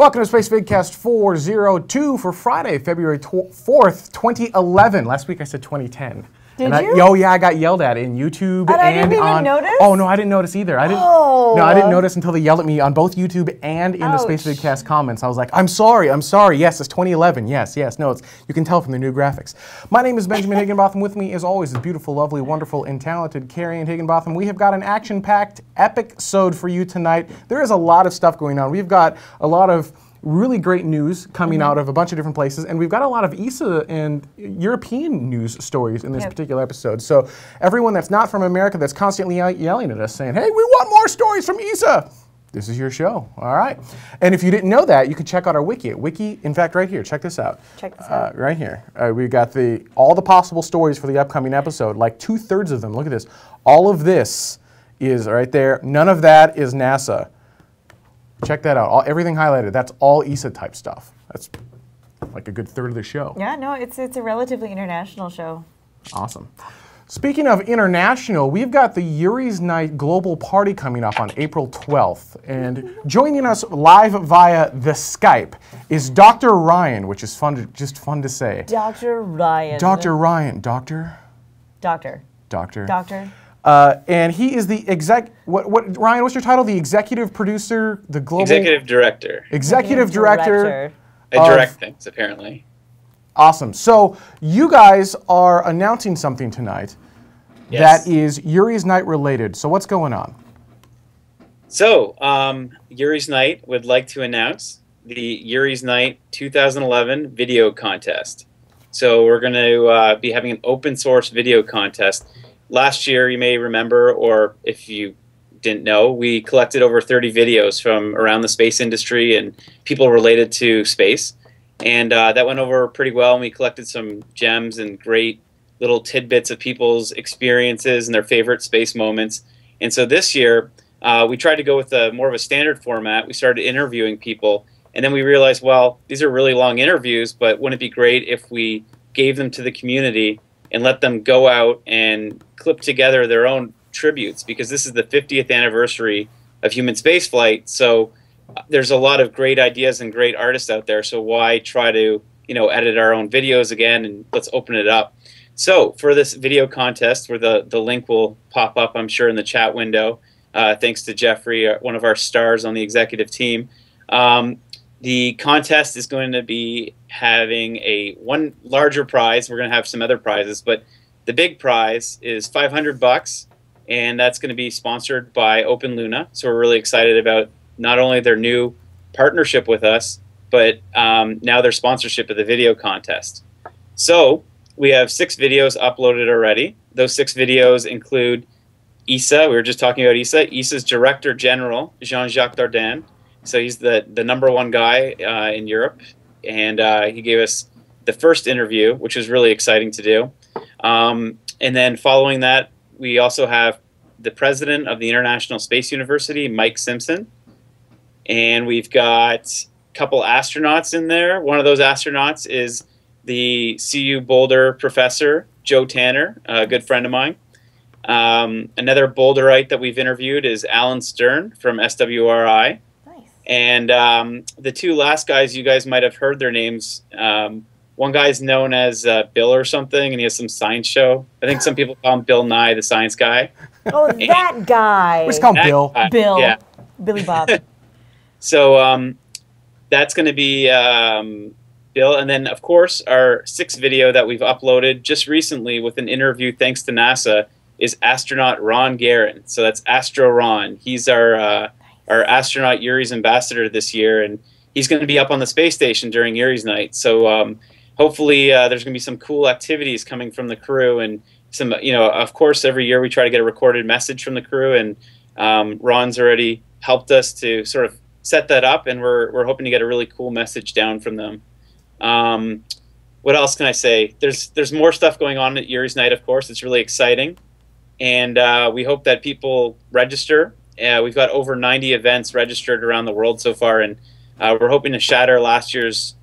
Welcome to Spacevidcast 402 for Friday, February 4th, 2011. Last week I said 2010. Did you? Oh yeah, I got yelled at in YouTube and I didn't even notice? Oh no, I didn't notice either. I didn't notice until they yelled at me on both YouTube and in the Spacevidcast comments. I was like, I'm sorry. Yes, it's 2011. Yes. No, you can tell from the new graphics. My name is Benjamin Higginbotham. With me, as always, is beautiful, lovely, wonderful, and talented Carrie Higginbotham. We have got an action-packed epic-sode for you tonight. There is a lot of stuff going on. We've got a lot of really great news coming out of a bunch of different places, and we've got a lot of ESA and European news stories in this particular episode. So everyone that's not from America that's constantly yelling at us saying, hey, we want more stories from ESA, this is your show, all right? And if you didn't know that, you can check out our wiki. In fact, right here, check this out. Check this out. Right here. We got all the possible stories for the upcoming episode, like 2/3 of them. Look at this. All of this is right there. None of that is NASA. Check that out. Everything highlighted, that's all ESA type stuff. That's like a good third of the show. Yeah, no, it's a relatively international show. Awesome. Speaking of international, we've got the Yuri's Night Global Party coming up on April 12th. And joining us live via the Skype is Dr. Ryan, which is just fun to say. Dr. Ryan. Dr. Ryan. Doctor? Doctor. Doctor. Doctor. And he is the Ryan, what's your title? The executive producer, the global... Executive director. Executive director. I direct things, apparently. Awesome. So you guys are announcing something tonight that is Yuri's Night related. So what's going on? So, Yuri's Night would like to announce the Yuri's Night 2011 video contest. So we're going to be having an open source video contest. Last year, you may remember, or if you didn't know, we collected over 30 videos from around the space industry and people related to space. And that went over pretty well, and we collected some gems and great little tidbits of people's experiences and their favorite space moments. And so this year, we tried to go with more of a standard format. We started interviewing people, and then we realized, well, these are really long interviews, but wouldn't it be great if we gave them to the community and let them go out and clip together their own tributes, because this is the 50th anniversary of human spaceflight. So there's a lot of great ideas and great artists out there. So why try to, edit our own videos again, and let's open it up. So for this video contest, where the link will pop up, I'm sure, in the chat window, thanks to Jeffrey, one of our stars on the executive team. The contest is going to be having one larger prize. We're going to have some other prizes, but the big prize is $500, and that's going to be sponsored by Open Luna. So we're really excited about not only their new partnership with us, but now their sponsorship of the video contest. So we have 6 videos uploaded already. Those 6 videos include ESA. We were just talking about ESA. ESA's Director General, Jean-Jacques Dardenne. So he's the #1 guy in Europe, and he gave us the first interview, which was really exciting to do. And then following that, we also have the president of the International Space University, Mike Simpson, and we've got a couple astronauts in there. One of those astronauts is the CU Boulder professor, Joe Tanner, a good friend of mine. Another Boulderite that we've interviewed is Alan Stern from SWRI. And the 2 last guys, you guys might have heard their names. One guy's known as Bill or something, and he has some science show. I think some people call him Bill Nye, the science guy. Oh, that guy. Let's call him Bill. Bill. Yeah. Billy Bob. So that's going to be Bill. And then, of course, our 6th video that we've uploaded just recently with an interview thanks to NASA is astronaut Ron Guerin. So that's Astro Ron. He's our astronaut Yuri's ambassador this year, and he's going to be up on the space station during Yuri's Night. So hopefully there's going to be some cool activities coming from the crew, and some, of course, every year we try to get a recorded message from the crew, and Ron's already helped us to sort of set that up, and we're hoping to get a really cool message down from them. What else can I say? There's more stuff going on at Yuri's Night, of course. It's really exciting, and we hope that people register. We've got over 90 events registered around the world so far, and we're hoping to shatter last year's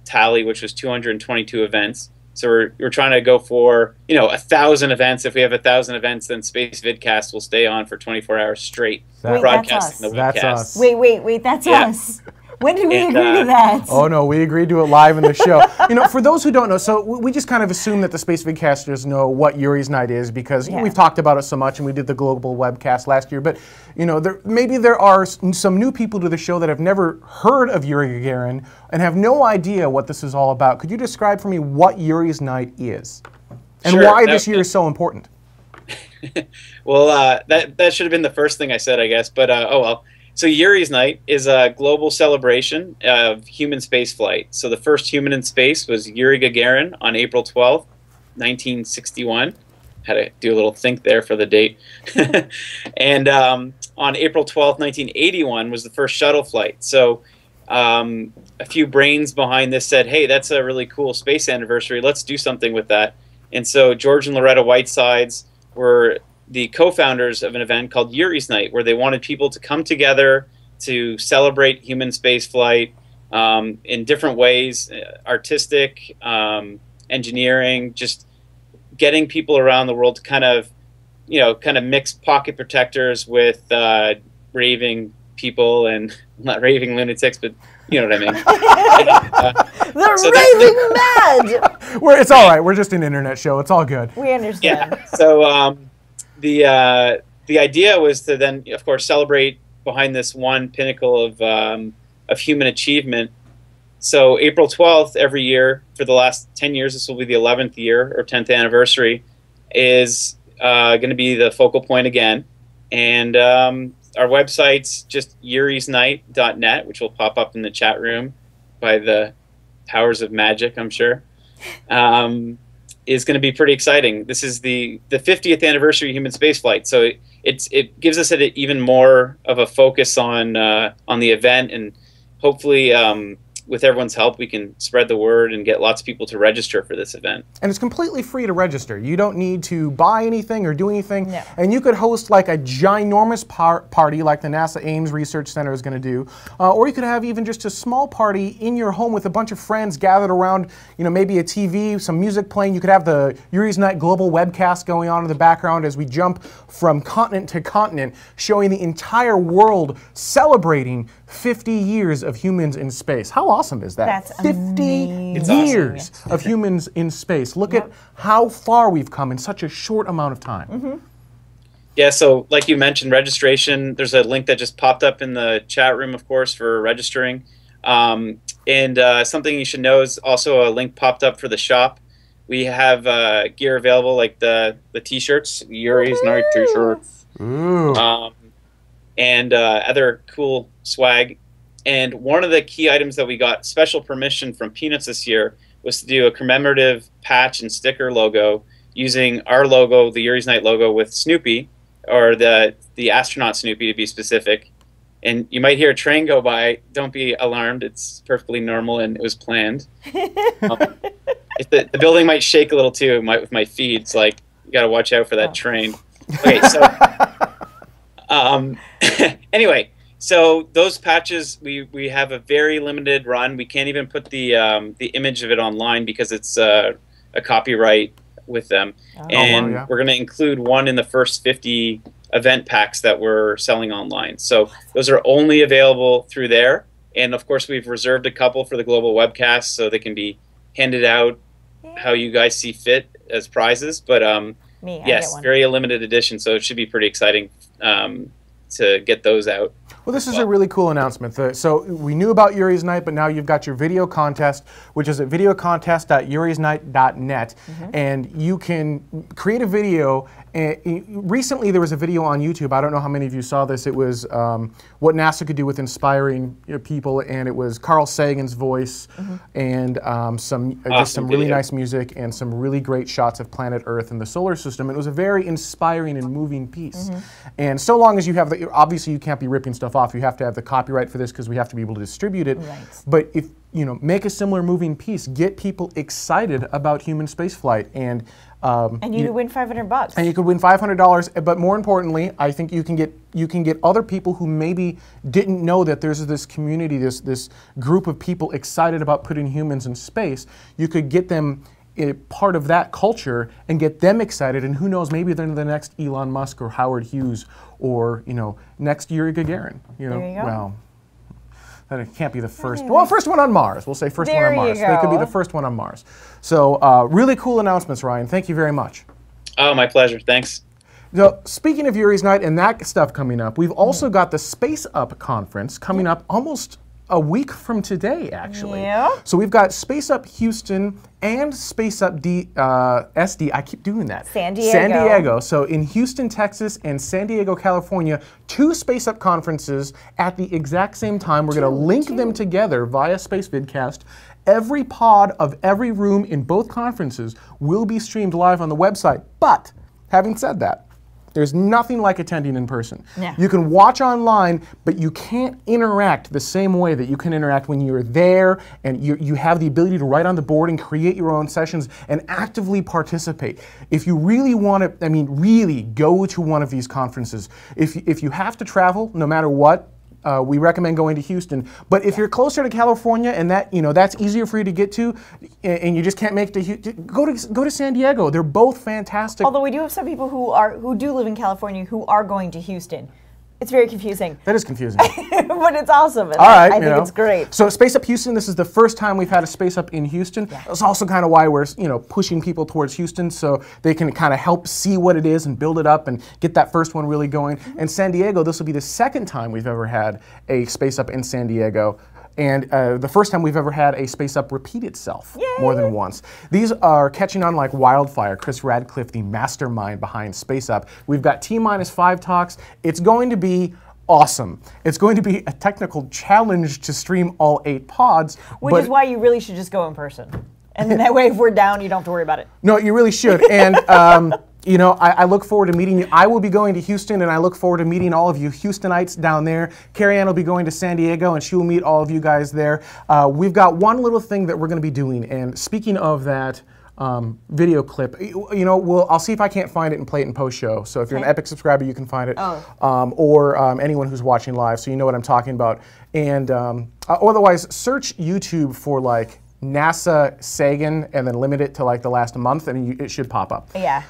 tally, which was 222 events. So we're trying to go for 1,000 events. If we have 1,000 events, then Spacevidcast will stay on for 24 hours straight, broadcasting the webcast. That's us. Wait, that's us. When did we And, agree to that? Oh no, we agreed to it live in the show. For those who don't know, so we just kind of assume that the Spacevidcasters know what Yuri's Night is because we've talked about it so much, and we did the global webcast last year. But maybe there are some new people to the show that have never heard of Yuri Gagarin and have no idea what this is all about. Could you describe for me what Yuri's Night is and why this year is so important? Well, that should have been the first thing I said, I guess. But oh well. So Yuri's Night is a global celebration of human spaceflight. So the first human in space was Yuri Gagarin on April 12th, 1961. Had to do a little think there for the date. And on April 12th, 1981 was the first shuttle flight. So a few brains behind this said, hey, that's a really cool space anniversary. Let's do something with that. And so George and Loretta Whitesides were the co-founders of an event called Yuri's Night, where they wanted people to come together to celebrate human spaceflight in different ways, artistic, engineering, just getting people around the world to kind of mix pocket protectors with raving people, and not raving lunatics, but you know what I mean. They're raving mad! It's all right. We're just an internet show. It's all good. We understand. Yeah. So the idea was to then, of course, celebrate behind this one pinnacle of human achievement. So April 12th every year for the last 10 years, this will be the 11th year or 10th anniversary, is going to be the focal point again. And our website's just yurisnight.net, which will pop up in the chat room by the powers of magic, I'm sure. Is going to be pretty exciting. This is the 50th anniversary of human spaceflight, so it gives us even more of a focus on the event, and hopefully with everyone's help we can spread the word and get lots of people to register for this event. And it's completely free to register. You don't need to buy anything or do anything. No. And you could host like a ginormous party like the NASA Ames Research Center is going to do. Or you could have even just a small party in your home with a bunch of friends gathered around, maybe a TV, some music playing. You could have the Yuri's Night global webcast going on in the background as we jump from continent to continent, showing the entire world celebrating 50 years of humans in space. How awesome is that? That's 50 amazing. years of humans in space. Look at how far we've come in such a short amount of time. Mm-hmm. Yeah, so like you mentioned, registration, there's a link that just popped up in the chat room, of course, for registering. And something you should know is also a link popped up for the shop. We have gear available, like the t-shirts, Yuri's Night t-shirts. And other cool swag. And one of the key items that we got special permission from Peanuts this year was to do a commemorative patch and sticker logo using our logo, the Yuri's Night logo, with Snoopy, or the astronaut Snoopy to be specific. And you might hear a train go by. Don't be alarmed. It's perfectly normal, and it was planned. The building might shake a little too with my feed. It's like, you got to watch out for that train. Okay, so anyway, so those patches, we have a very limited run. We can't even put the image of it online because it's a copyright with them. And we're going to include one in the first 50 event packs that we're selling online. So those are only available through there. And of course, we've reserved a couple for the global webcast so they can be handed out how you guys see fit as prizes. But yes, very limited edition, so it should be pretty exciting to get those out. Well, this is a really cool announcement. So we knew about Yuri's Night, but now you've got your video contest, which is at videocontest.yurisnight.net, and you can create a video. Recently, there was a video on YouTube. I don't know how many of you saw this. It was what NASA could do with inspiring people, and it was Carl Sagan's voice, and some really nice music and some really great shots of planet Earth and the solar system. It was a very inspiring and moving piece. And so long as you have obviously you can't be ripping stuff off. You have to have the copyright for this because we have to be able to distribute it. Right. But if make a similar moving piece, get people excited about human spaceflight, and you could win $500. And you could win $500. But more importantly, I think you can get other people who maybe didn't know that there's this community, this group of people excited about putting humans in space. You could get them a part of that culture and get them excited, and who knows, maybe they're the next Elon Musk or Howard Hughes or next Yuri Gagarin. There you go. Well, Then it can't be the first. Well, first one on Mars. We'll say first one on Mars. There you They could be go. the first one on Mars. So really cool announcements, Ryan. Thank you very much. Oh, my pleasure. Thanks. So, speaking of Yuri's Night and that stuff coming up, we've also got the Space Up conference coming up almost a week from today, actually. Yeah. So we've got Space Up Houston and Space Up SD. I keep doing that. San Diego. San Diego. So in Houston, Texas, and San Diego, California, 2 Space Up conferences at the exact same time. We're going to link them together via Spacevidcast. Every pod of every room in both conferences will be streamed live on the website. But having said that, there's nothing like attending in person. Yeah. You can watch online, but you can't interact the same way that you can interact when you're there and you have the ability to write on the board and create your own sessions and actively participate. If you really want to, really go to one of these conferences, if you have to travel, no matter what, we recommend going to Houston. But if you're closer to California and that's easier for you to get to, and you just can't make it to Houston, go to San Diego. They're both fantastic. Although we do have some people who do live in California who are going to Houston. It's very confusing. That is confusing. But it's awesome. And All right, I think it's great. So Space Up Houston, this is the first time we've had a Space Up in Houston. Yeah. That's also kind of why we're pushing people towards Houston so they can kind of help see what it is and build it up and get that first one really going. And San Diego, this will be the second time we've ever had a Space Up in San Diego. And the first time we've ever had a Space Up repeat itself more than once. These are catching on like wildfire. Chris Radcliffe, the mastermind behind Space Up. We've got T-5 talks. It's going to be awesome. It's going to be a technical challenge to stream all 8 pods. Which is why you really should just go in person. And then that way, if we're down, you don't have to worry about it. No, you really should. And I look forward to meeting you. I will be going to Houston, and I look forward to meeting all of you Houstonites down there. Carrie Ann will be going to San Diego, and she will meet all of you guys there. We've got one little thing that we're going to be doing, and speaking of that video clip, I'll see if I can't find it and play it in post-show. So if you're an Epic subscriber, you can find it, or anyone who's watching live, so you know what I'm talking about. And otherwise, search YouTube for like NASA Sagan and then limit it to like the last month, and it should pop up. Yeah.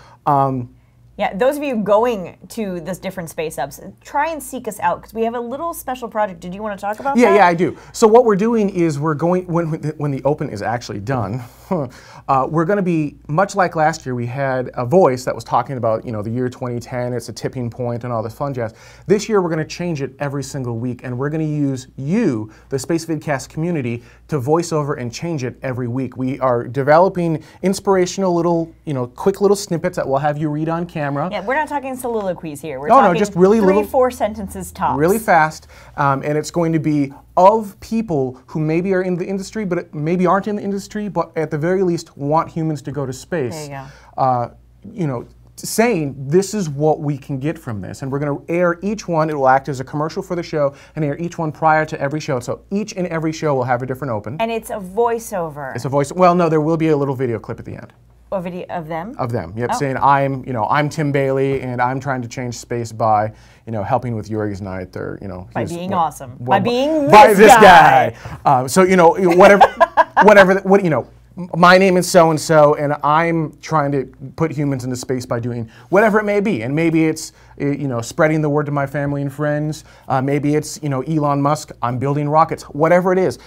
Yeah, those of you going to this different Space Ups, try and seek us out because we have a little special project. Did you want to talk about that? Yeah, I do. So what we're doing is we're going, when the open is actually done, we're going to be, much like last year, we had a voice that was talking about, the year 2010, it's a tipping point and all this fun jazz. This year we're going to change it every single week, and we're going to use you, the Spacevidcast community, to voice over and change it every week. We are developing inspirational little, quick little snippets that we'll have you read on camera. Yeah, we're not talking soliloquies here. We're talking just really 3-4 sentences tops. Really fast, and it's going to be of people who maybe are in the industry, but maybe aren't in the industry, but at the very least want humans to go to space. There you go. Saying this is what we can get from this, and we're going to air each one. It will act as a commercial for the show, and air each one prior to every show. So each and every show will have a different open. And it's a voiceover. It's a voice. Well, no, there will be a little video clip at the end. A video of them? Of them, yep, saying I'm Tim Bailey and I'm trying to change space by, helping with Yuri's Night or, by being awesome. Well, by being this guy. My name is so-and-so, and I'm trying to put humans into space by doing whatever it may be. And maybe it's, spreading the word to my family and friends. Maybe it's, Elon Musk, I'm building rockets. Whatever it is,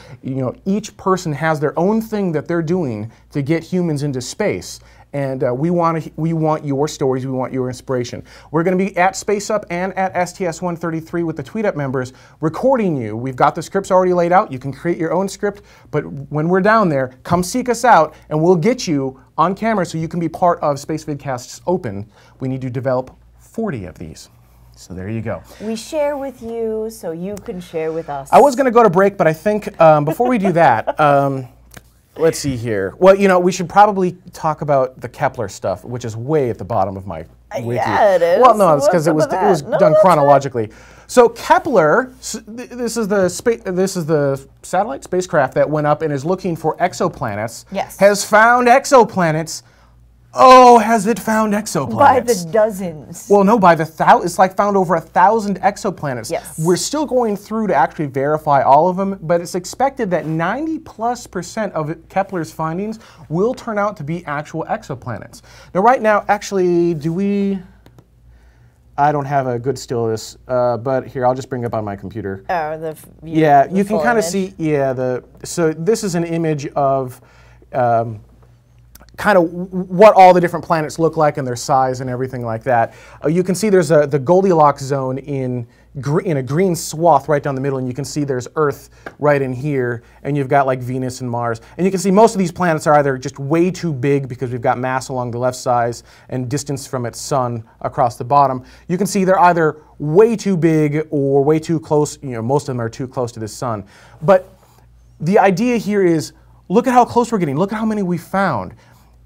each person has their own thing that they're doing to get humans into space. And we want your stories, we want your inspiration. We're going to be at Space Up and at STS-133 with the Tweet Up members recording you. We've got the scripts already laid out. You can create your own script, but when we're down there, come seek us out and we'll get you on camera so you can be part of Spacevidcast's Open. We need to develop 40 of these. So there you go. We share with you so you can share with us. I was going to go to break, but I think before we do that, let's see here. Well, we should probably talk about the Kepler stuff, which is way at the bottom of my wiki. Yeah, it is. Well, no, it's because it was done chronologically. So Kepler, this is the satellite spacecraft that went up and is looking for exoplanets. Yes. Has found exoplanets. Oh, has it found exoplanets? By the dozens. Well, no, by the it's like found over 1,000 exoplanets. Yes. We're still going through to actually verify all of them, but it's expected that 90+% of Kepler's findings will turn out to be actual exoplanets. Now, right now, actually, do we I don't have a good still of this, but here, I'll just bring it up on my computer. Oh, yeah, you can kind of see, so this is an image of kind of what all the different planets look like and their size and everything like that. You can see there's the Goldilocks zone in a green swath right down the middle, and you can see there's Earth right in here, and you've got like Venus and Mars. And you can see most of these planets are either just way too big because we've got mass along the left side and distance from its sun across the bottom. You can see they're either way too big or way too close, most of them are too close to the sun. But the idea here is, look at how close we're getting, look at how many we found.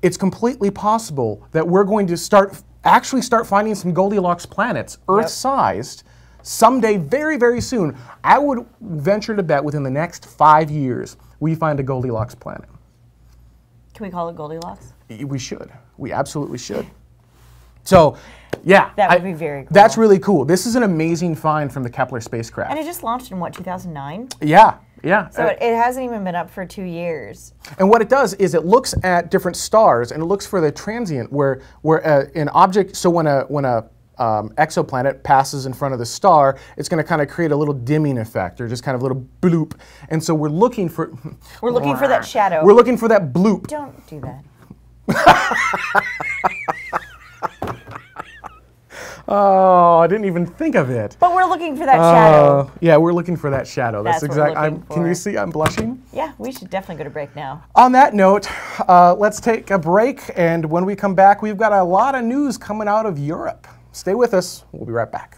It's completely possible that we're going to actually start finding some Goldilocks planets, Earth-sized, someday, very, very soon. I would venture to bet within the next 5 years, we find a Goldilocks planet. Can we call it Goldilocks? We should. We absolutely should. So, yeah. That would be very cool. That's really cool. This is an amazing find from the Kepler spacecraft. And it just launched in, what, 2009? Yeah. Yeah. So it hasn't even been up for 2 years. And what it does is it looks at different stars and it looks for the transient where an object, so when a exoplanet passes in front of the star, it's going to kind of create a little dimming effect, or just kind of a little bloop. And so we're looking for... We're looking for that shadow. We're looking for that bloop. Don't do that. Oh, I didn't even think of it. But we're looking for that shadow. Yeah, we're looking for that shadow. That's what we're looking for. Can you see I'm blushing? Yeah, we should definitely go to break now. On that note, let's take a break, and when we come back, we've got a lot of news coming out of Europe. Stay with us. We'll be right back.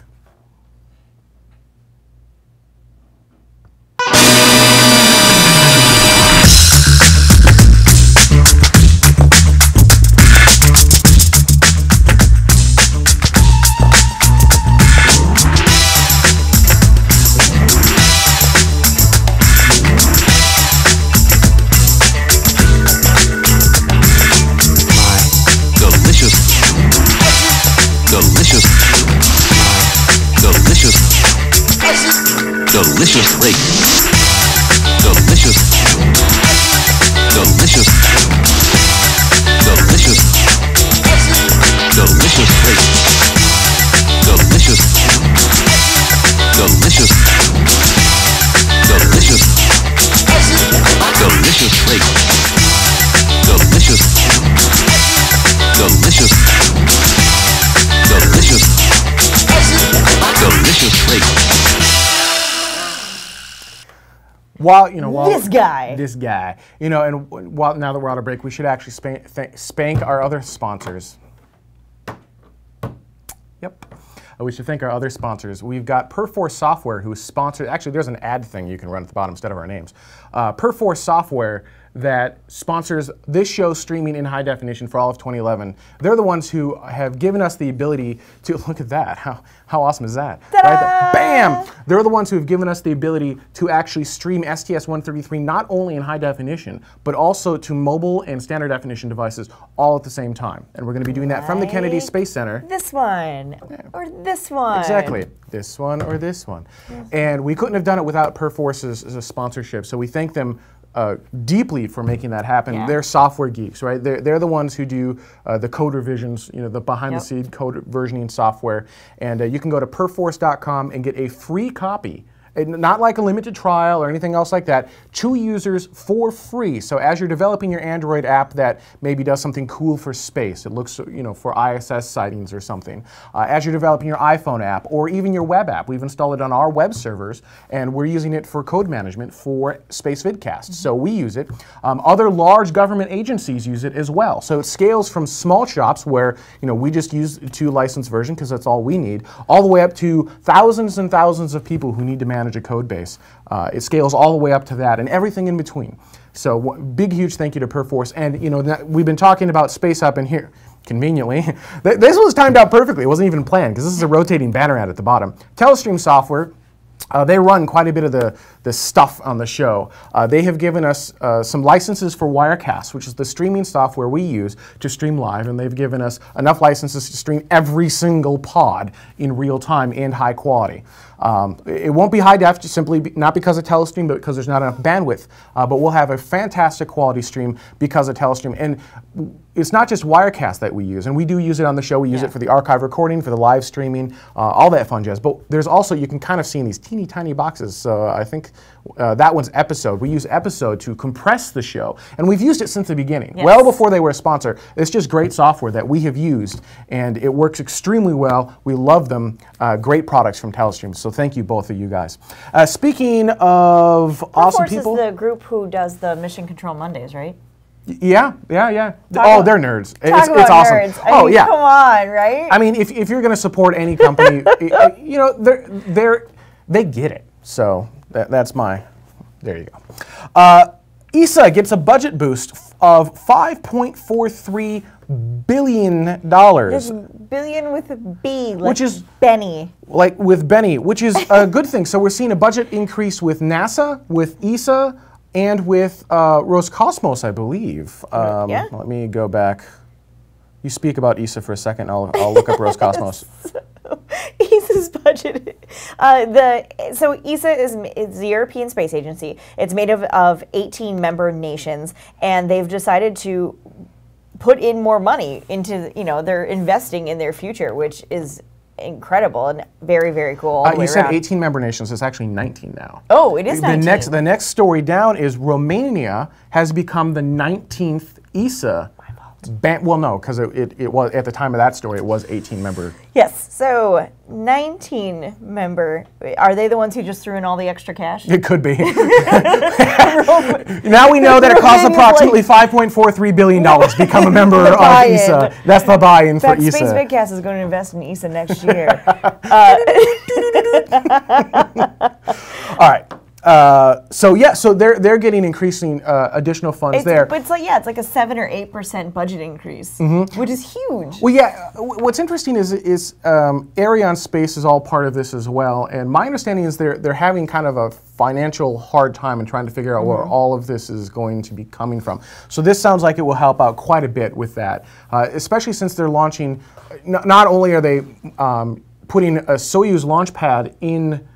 Delicious lake. Delicious. Delicious. Delicious. Delicious lake. Delicious. Delicious. Delicious. Delicious lake. Delicious. Delicious. Delicious. Delicious lake. This guy, and now that we're out of break, we should actually spank our other sponsors. Yep. We should thank our other sponsors. We've got Perforce Software, who sponsors. Actually, there's an ad thing you can run at the bottom instead of our names. Perforce Software that sponsors this show streaming in high definition for all of 2011. They're the ones who have given us the ability to, look at that, how awesome is that? Right, bam! They're the ones who have given us the ability to actually stream STS-133 not only in high definition, but also to mobile and standard definition devices all at the same time. And we're going to be doing that from the Kennedy Space Center. This one, or this one. Exactly. This one or this one. And we couldn't have done it without Perforce's sponsorship, so we thank them deeply for making that happen. Yeah. They're software geeks, right? They're the ones who do the code revisions, the behind-the-scenes code versioning software. And you can go to perforce.com and get a free copy. Not like a limited trial or anything else like that. 2 users for free. So as you're developing your Android app that maybe does something cool for space, it looks, for ISS sightings or something. As you're developing your iPhone app or even your web app, we've installed it on our web servers, and we're using it for code management for Spacevidcast. So we use it. Other large government agencies use it as well. So it scales from small shops where we just use the 2 license version because that's all we need, all the way up to thousands and thousands of people who need to manage a code base. It scales all the way up to that and everything in between. So big, huge thank you to Perforce. And we've been talking about Space Up in here, conveniently. This was timed out perfectly. It wasn't even planned because this is a rotating banner ad at the bottom. Telestream Software. They run quite a bit of the stuff on the show. They have given us some licenses for Wirecast, which is the streaming software we use to stream live, and they've given us enough licenses to stream every single pod in real time and high quality. It won't be high def, just simply not because of telestream, but because there's not enough bandwidth. But we'll have a fantastic quality stream because of telestream. And it's not just Wirecast that we use, and we do use it on the show. We use it for the archive recording, for the live streaming, all that fun jazz. But there's also, you can kind of see in these teeny tiny boxes. So I think that one's Episode. We use Episode to compress the show, and we've used it since the beginning, well before they were a sponsor. It's just great software that we have used, and it works extremely well. We love them. Great products from Telestream. So thank you, both of you guys. Speaking of awesome people, is the group who does the Mission Control Mondays, right? Yeah. They're nerds. It's awesome. Nerds. I mean, yeah. Come on, right? I mean, if you're going to support any company, you know, they get it. So that's my. There you go. ESA gets a budget boost of $5.43 billion. There's billion with a B, like which is Benny. Like with Benny, which is a good thing. So we're seeing a budget increase with NASA, with ESA, and with Roscosmos, I believe. Yeah. Let me go back. You speak about ESA for a second. I'll look up Roscosmos. ESA's budget. So ESA is the European Space Agency. It's made of 18 member nations, and they've decided to put in more money into, they're investing in their future, which is incredible and very, very cool all the way You said around. 18 member nations. It's actually 19 now. Oh, it is 19. The next story down is Romania has become the 19th ESA. Well, no, because it was, at the time of that story, it was 18 member. Yes, so 19 member. Are they the ones who just threw in all the extra cash? It could be. Now we know that it costs approximately $5.43 billion to become a member of ESA. That's the buy-in for ESA. Spacevidcast is going to invest in ESA next year. All right. So they're getting increasing additional funds there. But it's like a 7 or 8% budget increase, which is huge. Well, yeah. What's interesting is Ariane Space is all part of this as well, and my understanding is they're having kind of a financial hard time and trying to figure out where all of this is going to be coming from. So this sounds like it will help out quite a bit with that, especially since they're launching. Not only are they putting a Soyuz launch pad in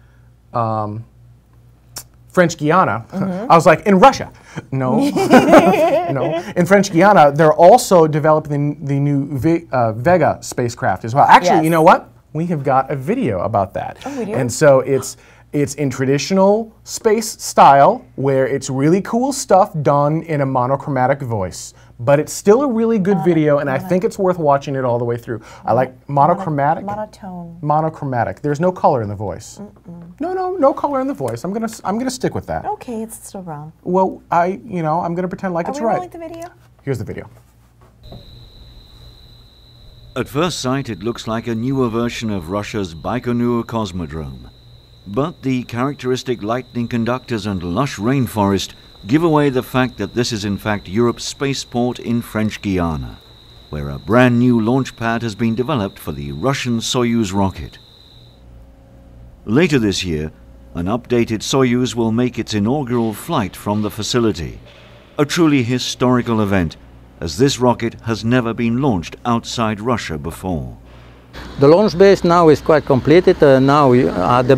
French Guiana. I was like, in Russia. No. No. In French Guiana, they're also developing the new Vega spacecraft as well. Actually, you know what? We have got a video about that. Oh, we do? And so it's in traditional space style, where it's really cool stuff done in a monochromatic voice. But it's still a really good video, and I think it's worth watching it all the way through. I like monochromatic. Monotone. Monochromatic. There's no color in the voice. No color in the voice. I'm gonna stick with that. Okay, it's still wrong. Well, I'm gonna pretend like it's Are we right. rolling the video? Here's the video. At first sight, it looks like a newer version of Russia's Baikonur Cosmodrome. But the characteristic lightning conductors and lush rainforest give away the fact that this is in fact Europe's spaceport in French Guiana, where a brand new launch pad has been developed for the Russian Soyuz rocket. Later this year, an updated Soyuz will make its inaugural flight from the facility, a truly historical event, as this rocket has never been launched outside Russia before. The launch base now is quite completed. Now on the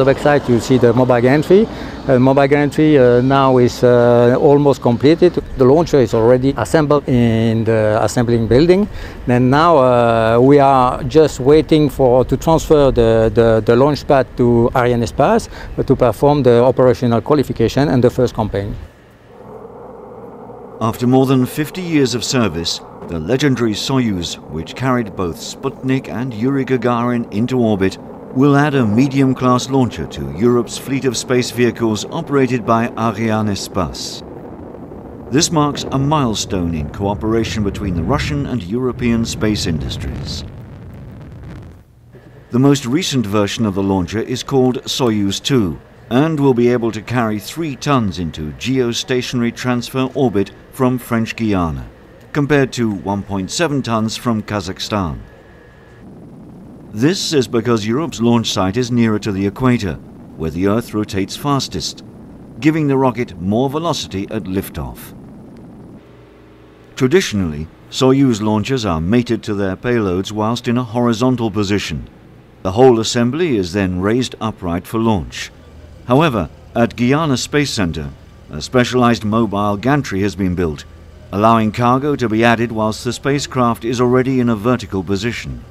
back side you see the mobile gantry. Mobile gantry now is almost completed. The launcher is already assembled in the assembling building. And now we are just waiting to transfer the launch pad to Arianespace to perform the operational qualification and the first campaign. After more than 50 years of service, the legendary Soyuz, which carried both Sputnik and Yuri Gagarin into orbit, will add a medium-class launcher to Europe's fleet of space vehicles operated by Arianespace. This marks a milestone in cooperation between the Russian and European space industries. The most recent version of the launcher is called Soyuz 2 and will be able to carry 3 tons into geostationary transfer orbit from French Guiana, compared to 1.7 tons from Kazakhstan. This is because Europe's launch site is nearer to the equator, where the Earth rotates fastest, giving the rocket more velocity at liftoff. Traditionally, Soyuz launchers are mated to their payloads whilst in a horizontal position. The whole assembly is then raised upright for launch. However, at Guyana Space Center, a specialized mobile gantry has been built, allowing cargo to be added whilst the spacecraft is already in a vertical position.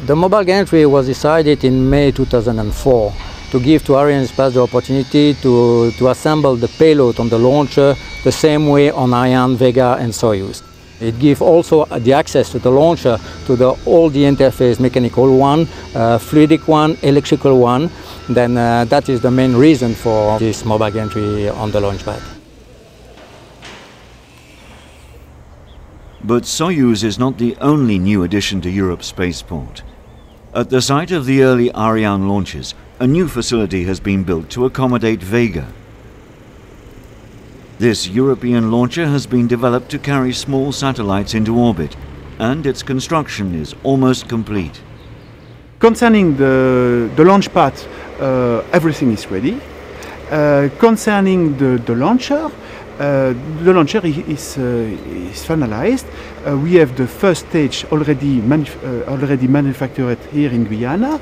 The mobile gantry was decided in May 2004 to give to Arianespace the opportunity to assemble the payload on the launcher the same way on Ariane, Vega and Soyuz. It gives also the access to the launcher to all the interface, mechanical one, fluidic one, electrical one. Then that is the main reason for this mobile gantry on the launch pad. But Soyuz is not the only new addition to Europe's spaceport. At the site of the early Ariane launches, a new facility has been built to accommodate Vega. This European launcher has been developed to carry small satellites into orbit, and its construction is almost complete. Concerning the launch pad, everything is ready. Concerning the launcher is finalized. We have the first stage already manufactured here in Guyana.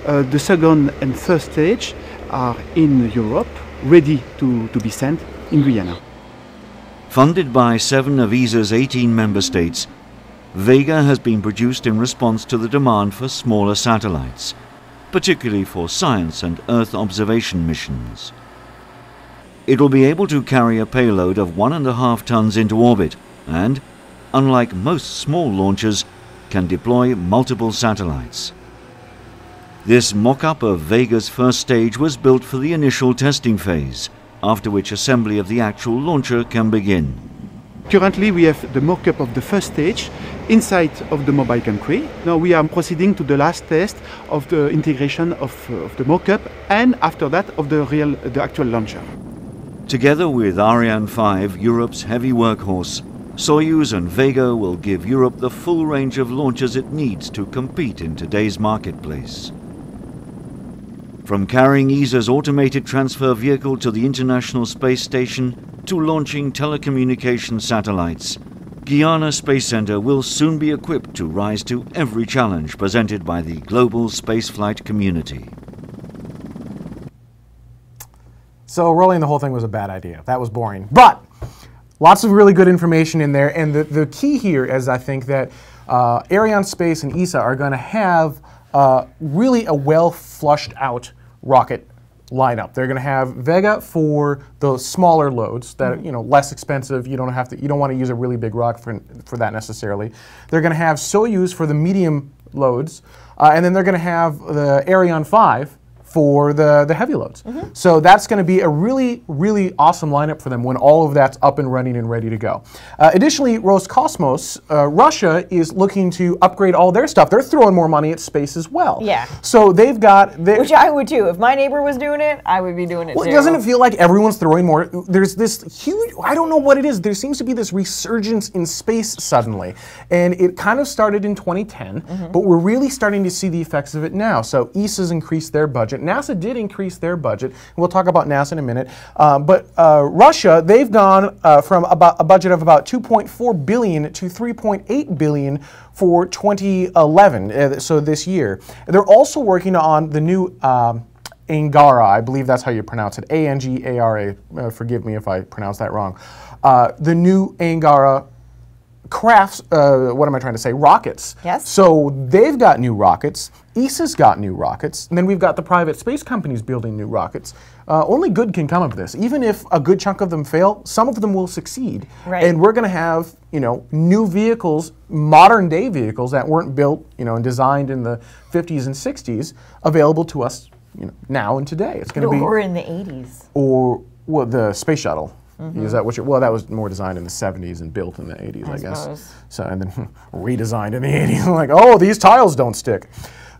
The second and third stage are in Europe, ready to be sent in Guyana. Funded by 7 of ESA's 18 member states, Vega has been produced in response to the demand for smaller satellites, particularly for science and Earth observation missions. It will be able to carry a payload of 1.5 tons into orbit and, unlike most small launchers, can deploy multiple satellites. This mock-up of Vega's first stage was built for the initial testing phase, after which assembly of the actual launcher can begin. Currently we have the mock-up of the first stage inside of the mobile gantry. Now we are proceeding to the last test of the integration of the mock-up, and after that of the actual launcher. Together with Ariane 5, Europe's heavy workhorse, Soyuz and Vega will give Europe the full range of launchers it needs to compete in today's marketplace. From carrying ESA's automated transfer vehicle to the International Space Station to launching telecommunication satellites, Guyana Space Center will soon be equipped to rise to every challenge presented by the global spaceflight community. So rolling the whole thing was a bad idea. That was boring. But lots of really good information in there. And the key here is I think that Arianespace and ESA are going to have really a well-flushed out rocket lineup. They're going to have Vega for the smaller loads that are, less expensive. You don't want to use a really big rocket for that necessarily. They're going to have Soyuz for the medium loads, and then they're going to have the Ariane 5 for the heavy loads. So that's going to be a really, really awesome lineup for them when all of that's up and running and ready to go. Additionally, Roscosmos, Russia is looking to upgrade all their stuff. They're throwing more money at space as well. Yeah. So they've got... Which I would too. If my neighbor was doing it, I would be doing it too. Doesn't it feel like everyone's throwing more? There's this huge... I don't know what it is. There seems to be this resurgence in space suddenly. And it kind of started in 2010, but we're really starting to see the effects of it now. So ESA's increased their budget. NASA did increase their budget. We'll talk about NASA in a minute. But Russia, they've gone from about a budget of about 2.4 billion to 3.8 billion for 2011, so this year. They're also working on the new Angara, I believe that's how you pronounce it, Angara, forgive me if I pronounce that wrong. The new Angara crafts, what am I trying to say, rockets. Yes. So they've got new rockets, ESA's got new rockets, and then we've got the private space companies building new rockets. Only good can come of this. Even if a good chunk of them fail, some of them will succeed. Right. And we're going to have, new vehicles, modern day vehicles that weren't built, and designed in the 50s and 60s available to us, now and today. It's going to be... Or in the 80s. Or, well, the Space Shuttle. Is that what well, that was more designed in the 70s and built in the 80s, I guess. Suppose. So, and then redesigned in the 80s. Like, oh, these tiles don't stick.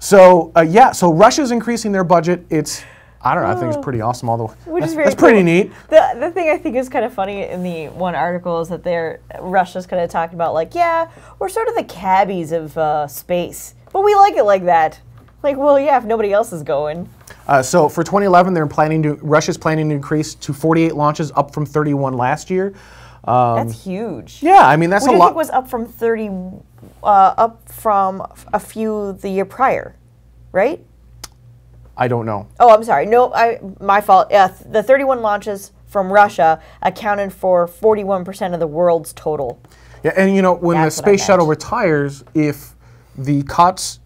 So, yeah, so Russia's increasing their budget. It's, I don't know, I think it's pretty awesome. That's pretty neat. The thing I think is kind of funny in the one article is that Russia's kind of talking about, like, yeah, we're sort of the cabbies of space, but we like it like that. Like, well, yeah, if nobody else is going. So for 2011, Russia's planning to increase to 48 launches, up from 31 last year. That's huge. Yeah, I mean, that's a lot. What do you think was up from 30, up from a few the year prior? right? I don't know. Oh, I'm sorry. No, my fault. The 31 launches from Russia accounted for 41% of the world's total. Yeah, and you know, when That's the what I space shuttle meant. retires, if the COTS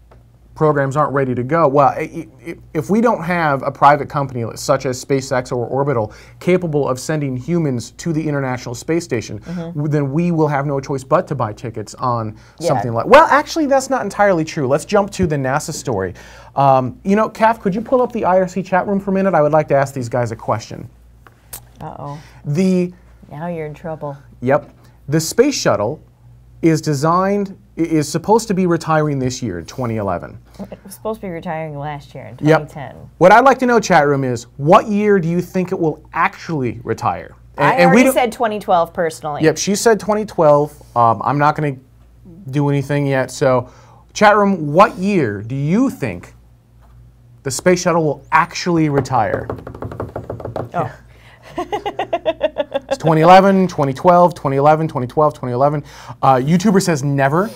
programs aren't ready to go, well, if we don't have a private company such as SpaceX or Orbital capable of sending humans to the International Space Station, then we will have no choice but to buy tickets on something like. Well, actually, that's not entirely true. Let's jump to the NASA story. You know, Kath, could you pull up the IRC chat room for a minute? I would like to ask these guys a question. Uh-oh. Now you're in trouble. Yep. The Space Shuttle is supposed to be retiring this year, 2011. It was supposed to be retiring last year in Yep. 2010. What I'd like to know, chat room, is what year do you think it will actually retire? I already said 2012 personally. Yep, she said 2012. I'm not going to do anything yet. So, chat room, what year do you think the Space Shuttle will actually retire? Oh. It's 2011, 2012, 2011, 2012, 2011. YouTuber says never.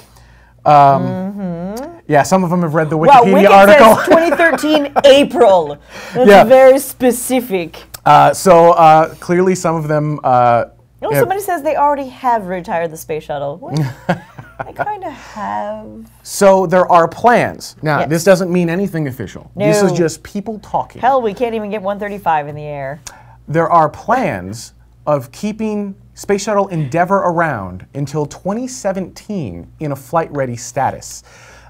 Yeah, some of them have read the Wikipedia article. Says 2013 April. That's very specific. So clearly some of them... somebody says they already have retired the Space Shuttle. What? I kind of have. So there are plans. Now, this doesn't mean anything official. No. This is just people talking. Hell, we can't even get 135 in the air. There are plans of keeping Space Shuttle Endeavour around until 2017 in a flight-ready status.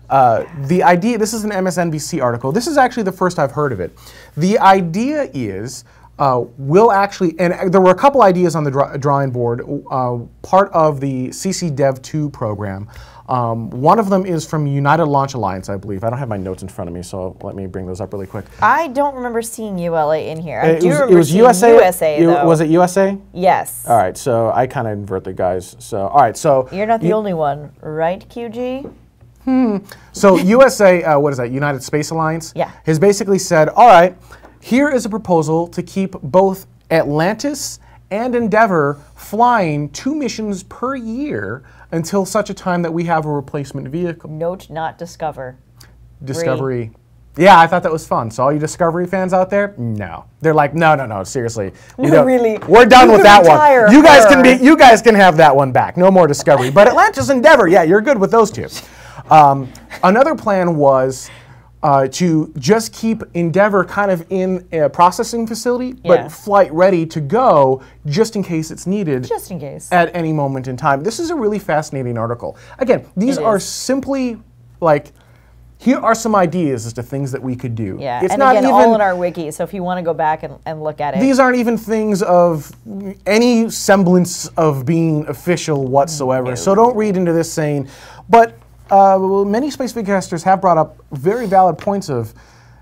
The idea, this is an MSNBC article, this is actually the first I've heard of it. The idea is, we'll actually, and there were a couple ideas on the drawing board, part of the CC Dev 2 program. One of them is from United Launch Alliance, I believe. I don't have my notes in front of me, so let me bring those up really quick. I don't remember seeing ULA in here. I do remember it was seeing USA, though. Was it USA? Yes. All right, so I kind of invert the guys. So, all right, so... You're not the only one, right, QG? So USA, what is that, United Space Alliance? Yeah. Has basically said, all right, here is a proposal to keep both Atlantis and Endeavour flying 2 missions per year until such a time that we have a replacement vehicle. Note not Discover. Discovery. Yeah, I thought that was fun. So all you Discovery fans out there, no. They're like, no, seriously. Really. We're done with that one. You guys her. you guys can have that one back. No more Discovery. But Atlantis Endeavour, yeah, you're good with those two. Another plan was to just keep Endeavour kind of in a processing facility, but flight ready to go just in case it's needed. Just in case. At any moment in time. This is a really fascinating article. Again, these are simply like, here are some ideas as to things that we could do. Yeah, it's and not again, even, all in our wiki, so if you want to go back and look at it. These aren't even things of any semblance of being official whatsoever, No. so don't read into this saying, but many Spacevidcasters have brought up very valid points of,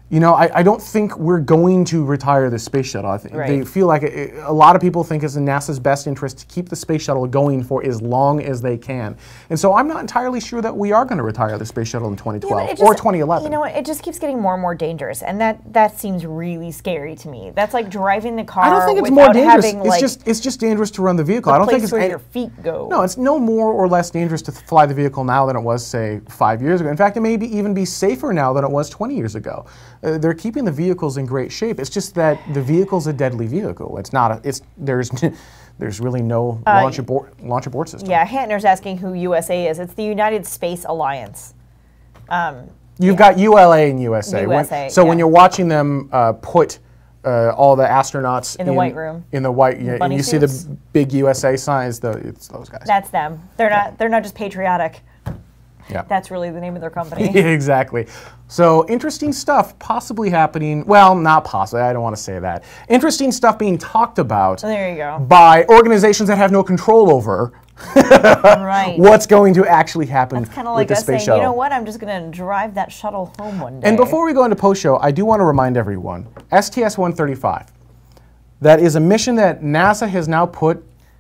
you know, I don't think we're going to retire the Space Shuttle. I think they feel like a lot of people think it's in NASA's best interest to keep the Space Shuttle going for as long as they can. And so I'm not entirely sure that we are going to retire the Space Shuttle in 2012 or 2011. You know what? It just keeps getting more and more dangerous, and that seems really scary to me. That's like driving the car. I don't think it's without more dangerous. having, like, It's just dangerous to run the vehicle. the I don't think place it's where your feet go. No, it's no more or less dangerous to fly the vehicle now than it was, say, 5 years ago. In fact, it may even be safer now than it was 20 years ago. They're keeping the vehicles in great shape. It's just that the vehicle's a deadly vehicle. It's not. There's really no launch abort system. Yeah, Hantner's asking who USA is. It's the United Space Alliance. You've got ULA and USA. When you're watching them put all the astronauts in the white room, in the white, and you see the big USA signs, it's those guys. That's them. They're not just patriotic. Yeah. That's really the name of their company. Exactly. So interesting stuff possibly happening. Well, not possibly. I don't want to say that. Interesting stuff being talked about. There you go. By organizations that have no control over what's going to actually happen. That's kind of like with the us space saying, shuttle. you know what? I'm just going to drive that shuttle home one day. And before we go into post-show, I do want to remind everyone, STS-135, that is a mission that NASA has now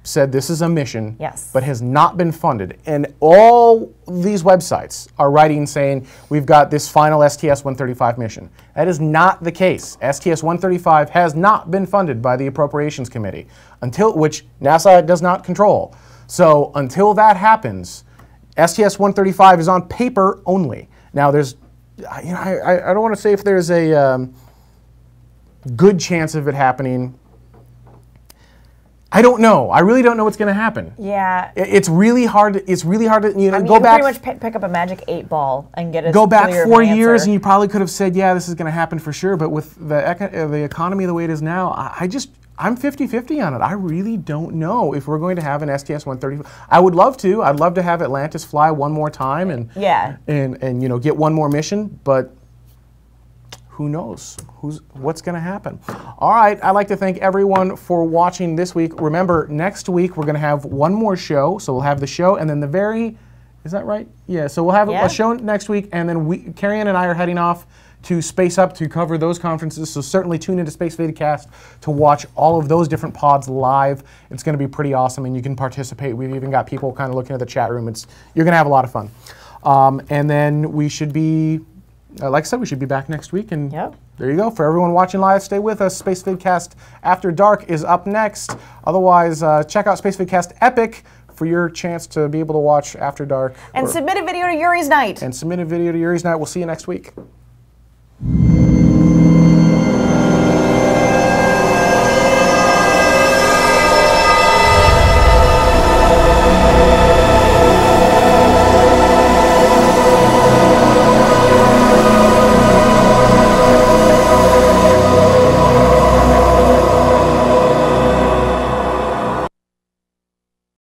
said this is a mission, but has not been funded. And all these websites are writing saying, we've got this final STS-135 mission. That is not the case. STS-135 has not been funded by the Appropriations Committee, which NASA does not control. So until that happens, STS-135 is on paper only. Now there's I don't want to say if there's a good chance of it happening. I don't know. I really don't know what's going to happen. Yeah. It's really hard. It's really hard to I mean, go you back. can pretty much pick up a magic 8-ball and get a Go back clear 4 answer. years, and you probably could have said, "Yeah, this is going to happen for sure." But with the economy the way it is now, I'm 50-50 on it. I really don't know if we're going to have an STS-130. I would love to. I'd love to have Atlantis fly one more time and get one more mission, but who knows what's going to happen. All right, I'd like to thank everyone for watching this week. Remember, next week we're going to have one more show, so we'll have the show, and then is that right? Yeah, so we'll have a show next week, and then Carrie Ann and I are heading off to Space Up to cover those conferences, so certainly tune into Spacevidcast to watch all of those different pods live. It's going to be pretty awesome, and you can participate. We've even got people kind of looking at the chat room. You're going to have a lot of fun. And then we should be, like I said, we should be back next week, and there you go. For everyone watching live, stay with us. Spacevidcast After Dark is up next. Otherwise, check out Spacevidcast Epic for your chance to be able to watch After Dark. And submit a video to Yuri's Night. And submit a video to Yuri's Night. We'll see you next week.